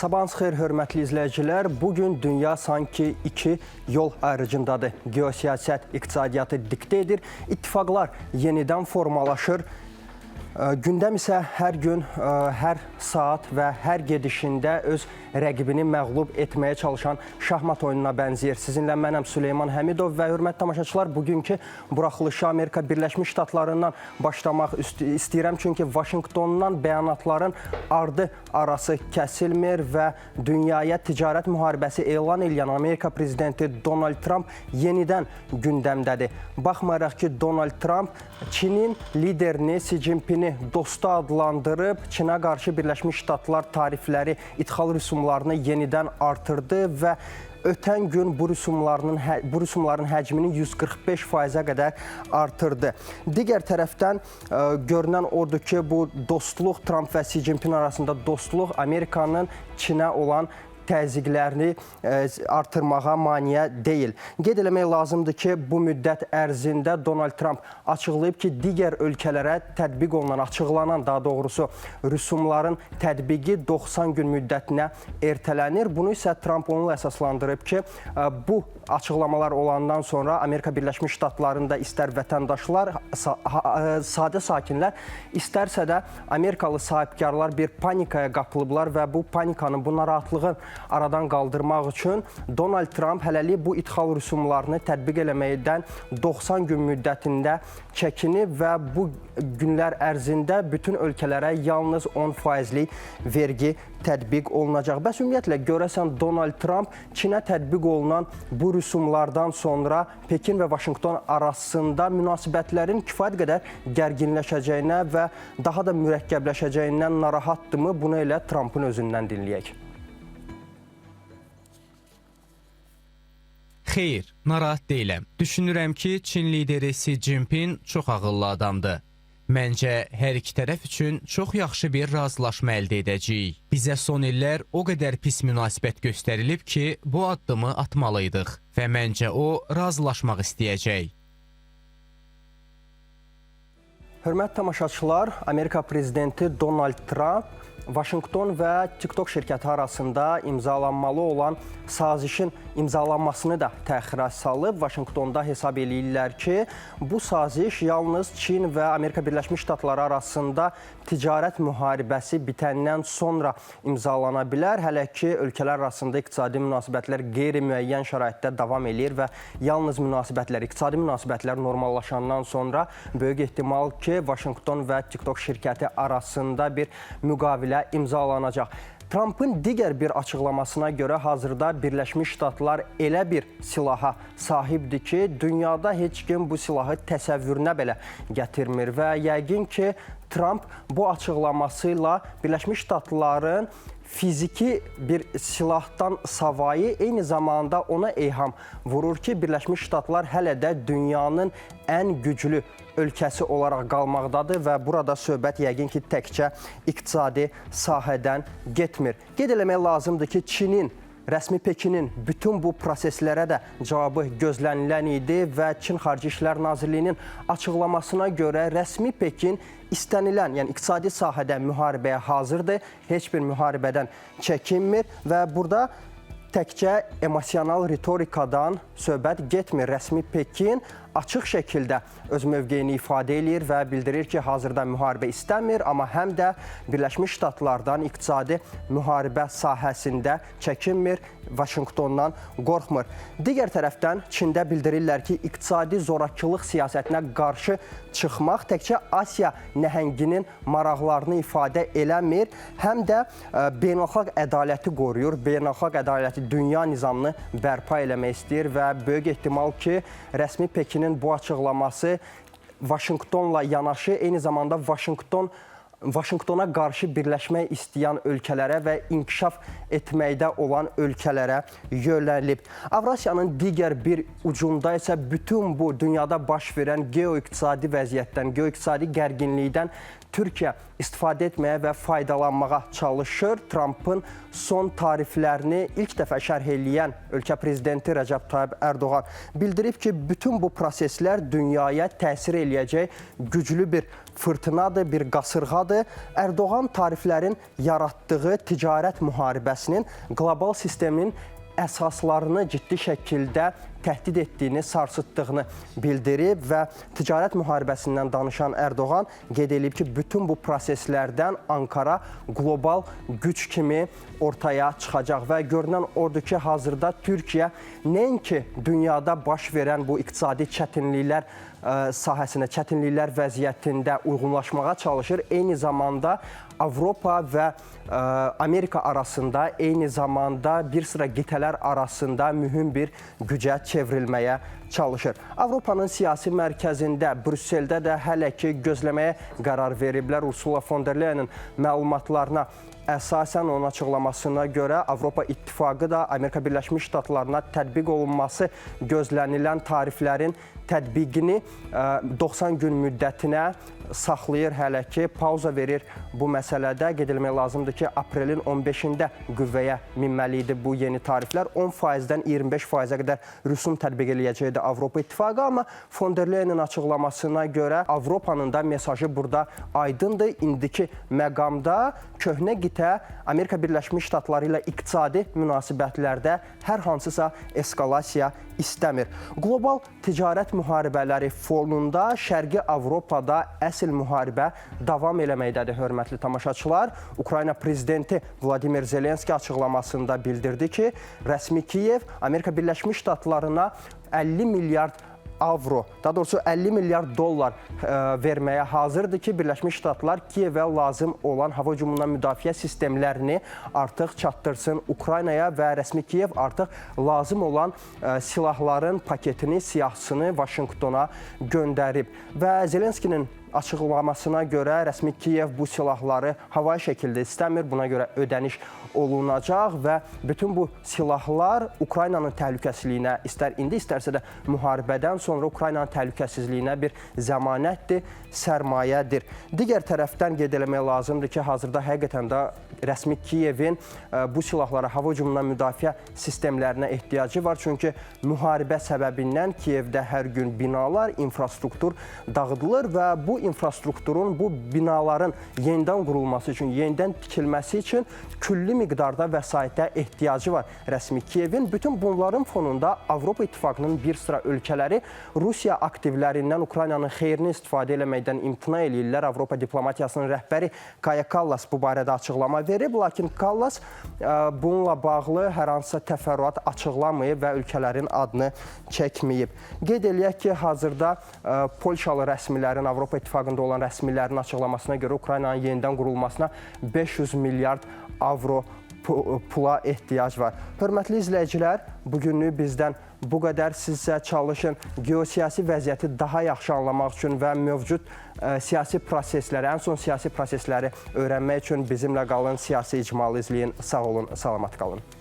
Sabahınız xeyir, hörmətli izləyicilər. Bugün dünya sanki iki yol ayrıcındadır. Geosiyasət iqtisadiyyatı diktə edir, ittifaqlar yenidən formalaşır. Gündəm isə hər gün, hər saat və hər gedişində öz rəqibini məğlub etməyə çalışan şahmat oyununa bənzəyir. Sizinlə mənəm Süleyman Həmidov və hörmətli tamaşaçılar, bugünkü buraxılışı Amerika Birləşmiş Ştatlarından başlamaq istəyirəm. Çünki Vaşinqtondan bəyanatların ardı arası kəsilmir və dünyaya ticarət müharibəsi elan edən Amerika prezidenti Donald Trump yenidən gündəmdədir. Baxmayaraq ki, Donald Trump Çinin liderini Xi Jinping'i dostu adlandırıb, Çinə qarşı Birləşmiş Ştatlar tarifləri, ithal rüsumlarını yenidən artırdı və ötən gün bu rüsumların həcmini 145%-ə qədər artırdı. Digər tərəfdən görünən odur ki, bu dostluq, Trump və Xi Jinping arasında dostluq Amerikanın Çinə olan təzyiqlərini artırmağa maneə deyil. Qeyd eləmək lazımdır ki, bu müddət ərzində Donald Trump açıqlayıb ki, digər ölkələrə tətbiq olunan, açıqlanan, daha doğrusu rüsumların tətbiqi 90 gün müddətinə ertələnir. Bunu isə Trump onunla əsaslandırıb ki, bu açıqlamalar olandan sonra Amerika Birləşmiş Ştatlarında istər vətəndaşlar, sadə sakinlər, istərsə də Amerikalı sahibkarlar bir panikaya qapılıblar və bu panikanın, bu narahatlığın aradan qaldırmaq üçün Donald Trump hələlik bu ithal rüsumlarını tətbiq eləməkdən 90 gün müddətində çəkinib və bu günlər ərzində bütün ölkələrə yalnız 10%lik vergi tətbiq olunacaq. Bəs ümumiyyətlə, görəsən Donald Trump Çinə tətbiq olunan bu rüsumlardan sonra Pekin və Vaşinqton arasında münasibətlərin kifayət qədər gərginləşəcəyinə və daha da mürəkkəbləşəcəyindən narahatdırmı? Bunu elə Trump'ın özündən dinləyək. Xeyr, narahat deyiləm. Düşünürəm ki, Çin lideri Xi Jinping çox ağıllı adamdır. Məncə, hər iki tərəf üçün çox yaxşı bir razılaşma əldə edəcəyik. Bizə son illər o qədər pis münasibət göstərilib ki, bu addımı atmalıydıq və məncə o razılaşmaq istəyəcək. Hörmətli tamaşaçılar, Amerika prezidenti Donald Trump Vaşinqton və TikTok şirkəti arasında imzalanmalı olan sazişin imzalanmasını da təxirə salıb. Vaşinqtonda hesab eləyirlər ki, bu saziş yalnız Çin və Amerika Birləşmiş Ştatları arasında ticarət müharibəsi bitəndən sonra imzalana bilər. Hələ ki, ölkələr arasında iqtisadi münasibətlər qeyri-müəyyən şəraitdə davam eləyir və yalnız iqtisadi münasibətlər normallaşandan sonra böyük ehtimal ki, Vaşinqton və TikTok şirkəti arasında bir müqavilə imzalanacaq. Trump'ın digər bir açıqlamasına görə hazırda Birləşmiş Ştatlar elə bir silaha sahibdir ki, dünyada heç kim bu silahı təsəvvürünə belə gətirmir və yəqin ki, Trump bu açıqlamasıyla Birləşmiş Ştatların fiziki bir silahdan savayı eyni zamanda ona eyham vurur ki, Birləşmiş Ştatlar hələ də dünyanın ən güclü ölkəsi olaraq qalmaqdadır və burada söhbət yəqin ki, təkcə iqtisadi sahədən getmir. Qeyd eləmək lazımdır ki, Çinin, rəsmi Pekinin bütün bu proseslərə də cavabı gözlənilən idi və Çin Xarici İşlər Nazirliyinin açıqlamasına görə rəsmi Pekin istənilən, yəni iqtisadi sahədə müharibəyə hazırdır, heç bir müharibədən çəkinmir və burada təkcə emosional ritorikadan söhbət getmir. Rəsmi Pekin açıq şəkildə öz mövqeyini ifadə edir və bildirir ki, hazırda müharibə istəmir, amma həm də Birləşmiş Ştatlardan iqtisadi müharibə sahəsində çəkinmir, Vaşinqtondan qorxmur. Digər tərəfdən Çində bildirirlər ki, iqtisadi zorakılıq siyasətinə qarşı çıxmaq təkcə Asiya nəhənginin maraqlarını ifadə eləmir, həm də beynəlxalq ədaləti qoruyur, beynəlxalq ədaləti, dünya nizamını bərpa eləmək istəyir və böyük ehtimal ki, rəsmi Pekinin bu açıqlaması Vaşinqtonla yanaşı, eyni zamanda Vaşinqtona qarşı birləşmək istəyən ölkələrə və inkişaf etməkdə olan ölkələrə yönəlib. Avrasiyanın digər bir ucunda isə bütün bu dünyada baş verən geoiqtisadi vəziyyətdən, geoiqtisadi gərginlikdən Türkiyə istifadə etməyə və faydalanmağa çalışır. Trump'ın son tariflərini ilk dəfə şərh eləyən ölkə prezidenti Rəcəb Tayyib Ərdoğan bildirib ki, bütün bu proseslər dünyaya təsir eləyəcək güclü bir fırtınadır, bir qasırğadır Ermənistandadır. Ərdoğan tariflərin yaratdığı ticarət müharibəsinin qlobal sistemin əsaslarını ciddi şəkildə təhdid etdiyini, sarsıtdığını bildirib və ticarət müharibəsindən danışan Ərdoğan qeyd edib ki, bütün bu proseslərdən Ankara qlobal güc kimi ortaya çıxacaq və görünən odur ki, hazırda Türkiyə nəinki dünyada baş verən bu iqtisadi çətinliklər sahəsində, çətinliklər vəziyyətində uyğunlaşmağa çalışır. Eyni zamanda Avropa və Amerika arasında, eyni zamanda bir sıra qitələr arasında mühüm bir gücə çevrilməyə çalışır. Avropanın siyasi mərkəzində, Brüsseldə də hələ ki gözləməyə qərar veriblər. Ursula von der Leyen'in məlumatlarına əsasən onun açıqlamasına görə Avropa İttifaqı da Amerika Birləşmiş Ştatlarına tətbiq olunması gözlənilən tariflərin tətbiqini 90 gün müddətinə saxlayır hələ ki, pauza verir bu məsələdə. Qeyd etmək lazımdır ki, aprelin 15-də qüvvəyə minməli idi bu yeni tariflər. 10%-dən 25%-ə qədər rüsum tətbiq eləyəcəkdi Avropa İttifaqı, amma von der Leyen'in açıqlamasına görə Avropanın da mesajı burada aydındır. İndiki məqamda köhnə qitə Amerika Birləşmiş Ştatları ilə iqtisadi münasibətlərdə hər hansısa eskalasiya istəmir. Qlobal ticarət müharibələri fonunda Şərqi Avropada əsl müharibə davam eləməkdədir, hörmətli tamaşaçılar. Ukrayna prezidenti Vladimir Zelenski açıqlamasında bildirdi ki, rəsmi Kiyev Amerika Birləşmiş Ştatlarına 50 milyard avro, daha doğrusu 50 milyard dollar verməyə hazırdır ki, Birləşmiş Ştatlar Kiyevə lazım olan hava hücumundan müdafiə sistemlərini artıq çatdırsın Ukraynaya və rəsmi Kiyev artıq lazım olan silahların paketini, siyahısını Vaşinqtona göndərib. Və Zelenskinin açıqlamasına görə rəsmi Kiyev bu silahları havai şəkildə istəmir, buna görə ödəniş olunacaq və bütün bu silahlar Ukraynanın təhlükəsizliyinə, istər indi, istərsə də müharibədən sonra Ukraynanın təhlükəsizliyinə bir zəmanətdir, sərmayədir. Digər tərəfdən qeyd eləmək lazımdır ki, hazırda həqiqətən də rəsmi Kiyevin bu silahlara, hava hücumundan müdafiə sistemlərinə ehtiyacı var. Çünki müharibə səbəbindən Kiyevdə hər gün binalar, infrastruktur dağıdılır və bu infrastrukturun, bu binaların yenidən qurulması üçün, yenidən tikilməsi üçün külli miqdarda vəsaitə ehtiyacı var rəsmi Kiyevin. Bütün bunların fonunda Avropa İttifaqının bir sıra ölkələri Rusiya aktivlərindən Ukraynanın xeyrini istifadə eləməkdən imtina eləyirlər. Avropa diplomatiyasının rəhbəri Kaja Kallas bu barədə açıqlama verib, lakin Kallas bununla bağlı hər hansısa təfərrüat açıqlamayıb və ölkələrin adını çəkməyib. Qeyd eləyək ki, hazırda Polşalı rəsmilərin, Avropa İttifaqında olan rəsmilərin açıqlamasına görə Ukraynanın yenidən qurulmasına 500 milyard avro pula ehtiyac var. Hörmətli izləyicilər, bugünlük bizdən bu qədər. Siz isə çalışın geosiyasi vəziyyəti daha yaxşı anlamaq üçün və mövcud siyasi prosesləri, ən son siyasi prosesləri öyrənmək üçün bizimlə qalın, siyasi icmalı izləyin. Sağ olun, salamat qalın.